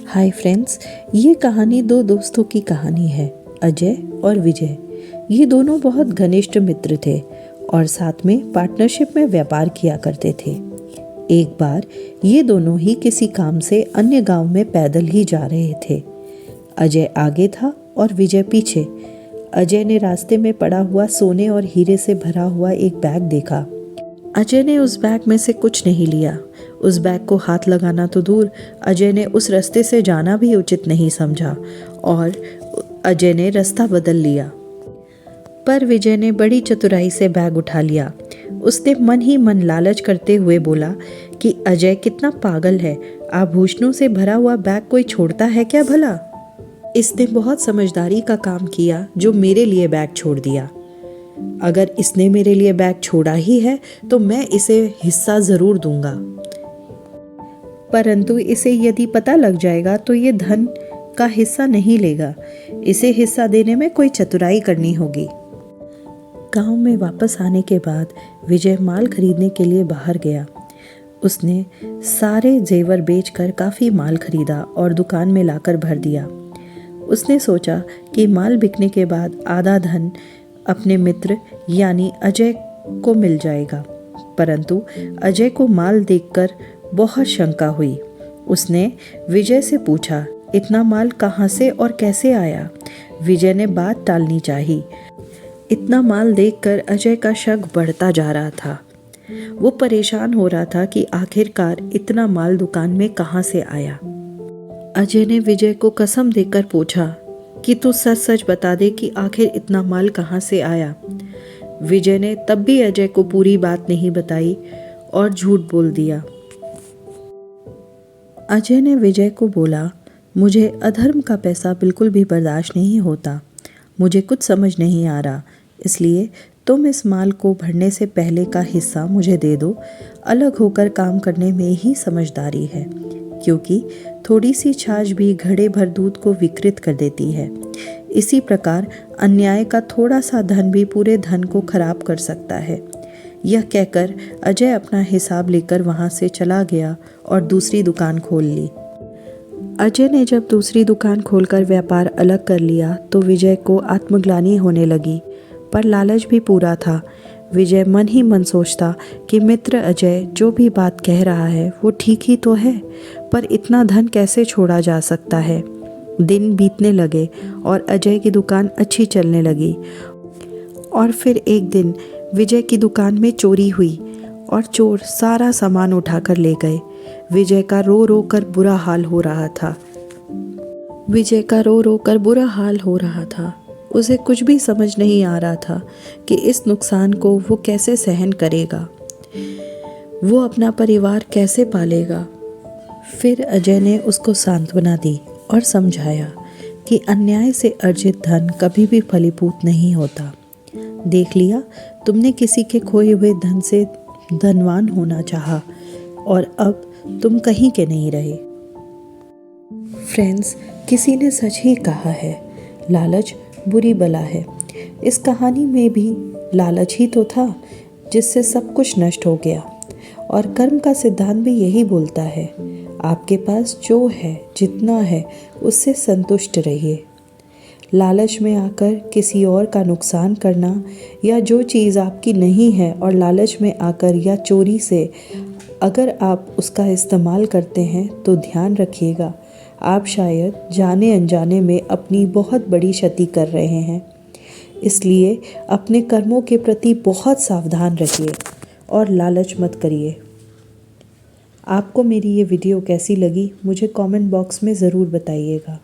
Hi friends, ये कहानी दो दोस्तों की कहानी है। अजय और विजय ये दोनों बहुत घनिष्ठ मित्र थे और साथ में पार्टनरशिप में व्यापार किया करते थे। एक बार ये दोनों ही किसी काम से अन्य गांव में पैदल ही जा रहे थे। अजय आगे था और विजय पीछे। अजय ने रास्ते में पड़ा हुआ सोने और हीरे से भरा हुआ एक बैग देखा। अजय ने उस बैग में से कुछ नहीं लिया। उस बैग को हाथ लगाना तो दूर, अजय ने उस रास्ते से जाना भी उचित नहीं समझा और अजय ने रास्ता बदल लिया। पर विजय ने बड़ी चतुराई से बैग उठा लिया। उसने मन ही मन लालच करते हुए बोला कि अजय कितना पागल है, आभूषणों से भरा हुआ बैग कोई छोड़ता है क्या भला? इसने बहुत समझदारी का काम किया जो मेरे लिए बैग छोड़ दिया। अगर इसने मेरे लिए बैग छोड़ा ही है तो मैं इसे हिस्सा ज़रूर दूंगा, परंतु इसे यदि पता लग जाएगा तो ये धन का हिस्सा नहीं लेगा। इसे हिस्सा देने में कोई चतुराई करनी होगी। गांव में वापस आने के बाद विजय माल खरीदने के लिए बाहर गया। उसने सारे जेवर बेचकर काफ़ी माल खरीदा और दुकान में लाकर भर दिया। उसने सोचा कि माल बिकने के बाद आधा धन अपने मित्र यानी अजय को मिल जाएगा, परंतु अजय को माल देखकर बहुत शंका हुई। उसने विजय से पूछा, इतना माल कहाँ से और कैसे आया? विजय ने बात टालनी चाहिए। इतना माल देखकर अजय का शक बढ़ता जा रहा था। वो परेशान हो रहा था कि आखिरकार इतना माल दुकान में कहाँ से आया। अजय ने विजय को कसम देकर पूछा कि तू सच सच बता दे कि आखिर इतना माल कहाँ से आया। विजय ने तब भी अजय को पूरी बात नहीं बताई और झूठ बोल दिया। अजय ने विजय को बोला, मुझे अधर्म का पैसा बिल्कुल भी बर्दाश्त नहीं होता। मुझे कुछ समझ नहीं आ रहा, इसलिए तुम इस माल को भरने से पहले का हिस्सा मुझे दे दो। अलग होकर काम करने में ही समझदारी है, क्योंकि थोड़ी सी छाछ भी घड़े भर दूध को विकृत कर देती है। इसी प्रकार अन्याय का थोड़ा सा धन भी पूरे धन को खराब कर सकता है। यह कहकर अजय अपना हिसाब लेकर वहाँ से चला गया और दूसरी दुकान खोल ली। अजय ने जब दूसरी दुकान खोलकर व्यापार अलग कर लिया तो विजय को आत्मग्लानि होने लगी, पर लालच भी पूरा था। विजय मन ही मन सोचता कि मित्र अजय जो भी बात कह रहा है वो ठीक ही तो है, पर इतना धन कैसे छोड़ा जा सकता है। दिन बीतने लगे और अजय की दुकान अच्छी चलने लगी। और फिर एक दिन विजय की दुकान में चोरी हुई और चोर सारा सामान उठाकर ले गए। विजय का रो रो कर बुरा हाल हो रहा था। उसे कुछ भी समझ नहीं आ रहा था कि इस नुकसान को वो कैसे सहन करेगा, वो अपना परिवार कैसे पालेगा। फिर अजय ने उसको सांत्वना दी और समझाया कि अन्याय से अर्जित धन कभी भी फलीभूत नहीं होता। देख लिया, तुमने किसी के खोए हुए धन से धनवान होना चाहा और अब तुम कहीं के नहीं रहे। फ्रेंड्स, किसी ने सच ही कहा है, लालच बुरी बला है। इस कहानी में भी लालच ही तो था जिससे सब कुछ नष्ट हो गया। और कर्म का सिद्धांत भी यही बोलता है, आपके पास जो है, जितना है, उससे संतुष्ट रहिए। लालच में आकर किसी और का नुकसान करना या जो चीज़ आपकी नहीं है और लालच में आकर या चोरी से अगर आप उसका इस्तेमाल करते हैं तो ध्यान रखिएगा, आप शायद जाने अनजाने में अपनी बहुत बड़ी क्षति कर रहे हैं। इसलिए अपने कर्मों के प्रति बहुत सावधान रहिए और लालच मत करिए। आपको मेरी ये वीडियो कैसी लगी मुझे कमेंट बॉक्स में ज़रूर बताइएगा।